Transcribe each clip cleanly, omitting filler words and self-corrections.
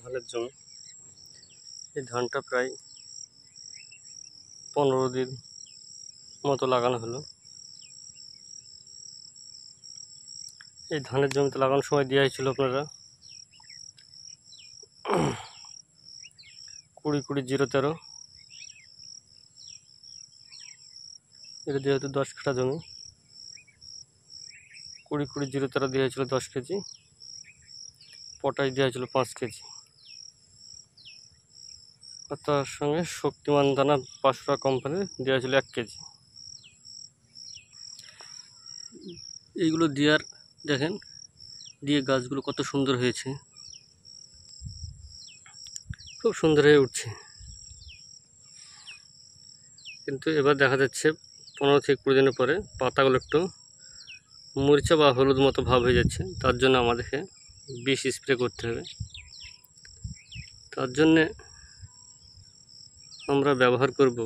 ধানের জমি। এই ধানটা প্রায় 15 দিন মতো লাগানো হলো। এই ধানের জমিতে লাগানোর সময় দেওয়া হয়েছিল আপনারা 20-20-0-13। এটা যেহেতু 10 কাঠা জমি, 20-20-0-13 দেওয়া হয়েছিল 10 কেজি, পটাশ দেওয়া হয়েছিল 5 কেজি, আর তার সঙ্গে শক্তিমান দানা পাঁচশো কোম্পানির দেওয়া হয়েছিল 1 কেজি। এইগুলো দেওয়ার দেখেন দিয়ে গাছগুলো কত সুন্দর হয়েছে, খুব সুন্দর হয়ে উঠছে। কিন্তু এবার দেখা যাচ্ছে 15 থেকে 20 দিনের পরে পাতাগুলো একটু মরিচা বা হলুদ মতো ভাব হয়ে যাচ্ছে। তার জন্য আমাদেরকে বিষ স্প্রে করতে হবে। তার জন্যে আমরা ব্যবহার করব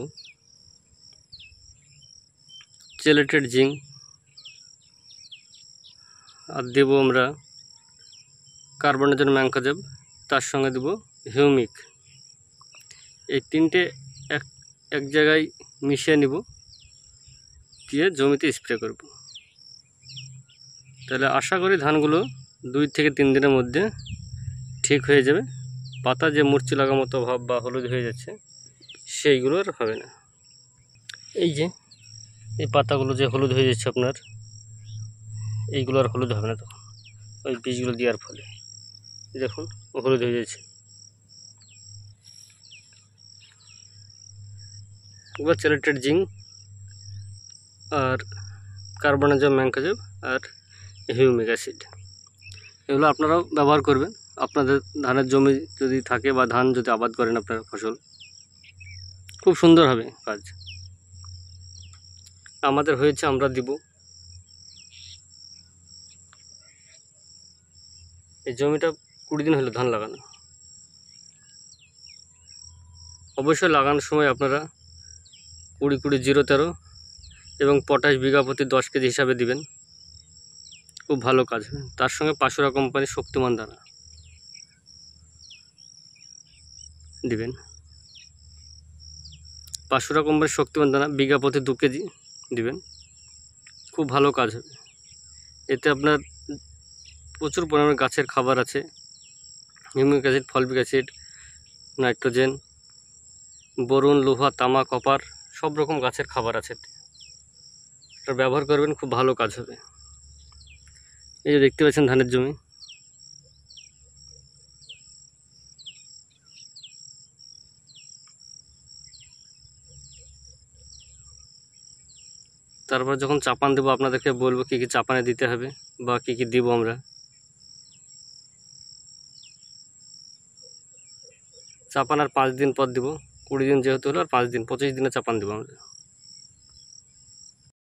চেলেটেড জিঙ্ক, আর দেব আমরা কার্বনেজেন ম্যাঙ্কোজেব, তার সঙ্গে দেব হিউমিক। এই তিনটে এক জায়গায় মিশিয়ে নিব, দিয়ে জমিতে স্প্রে করব। তাহলে আশা করি ধানগুলো 2 থেকে 3 দিনের মধ্যে ঠিক হয়ে যাবে। পাতা যে মূর্ছি লাগা মতো ভাব বা হলুদ হয়ে যাচ্ছে, সেইগুলো আর হবে না। এই যে এই পাতাগুলো যে হলুদ হয়ে যাচ্ছে আপনার, এইগুলো আর হলুদ হবে না তখন, ওই বীজগুলো দেওয়ার ফলে দেখুন হলুদ হয়ে যাচ্ছে। এবার চেলেটেড জিঙ্ক আর কার্বনেজেব ম্যাঙ্কোজেব আর হিউমিক অ্যাসিড, এগুলো আপনারাও ব্যবহার করবেন। আপনাদের ধানের জমি যদি থাকে বা ধান যদি আবাদ করেন আপনার ফসল, খুব সুন্দর হবে কাজ। আমাদের হয়েছে, আমরা দিব। এই জমিটা 20 দিন হলো ধান লাগানো। অবশ্যই লাগানোর সময় আপনারা 20-20-0-13 এবং পটাশ বিঘা প্রতি 10 কেজি হিসাবে দিবেন, খুব ভালো কাজ হবে। তার সঙ্গে 500 কোম্পানির শক্তিমান দানা দিবেন। 500 কোম্পানির শক্তিমান দানা বিঘা প্রতি 2 কেজি দিবেন, খুব ভালো কাজ হবে। এতে আপনার প্রচুর পরিমাণে গাছের খাবার আছে, humic acid, ফলবিক acid, nitrogen, boron, লোহা, তামা, কপার, সব রকম গাছের খাবার আছে। এটা ব্যবহার করবেন, খুব ভালো কাজ হবে। এই যে দেখতে পাচ্ছেন ধানের জমি, তারপর যখন চাপান দেবো আপনাদেরকে বলবো কী কী চাপানে দিতে হবে বা কী কী দিব আমরা। চাপান আর 5 দিন পর দিব, 20 দিন যেহেতু হলো আর 5 দিন, 25 দিনে চাপান দেবো আমরা।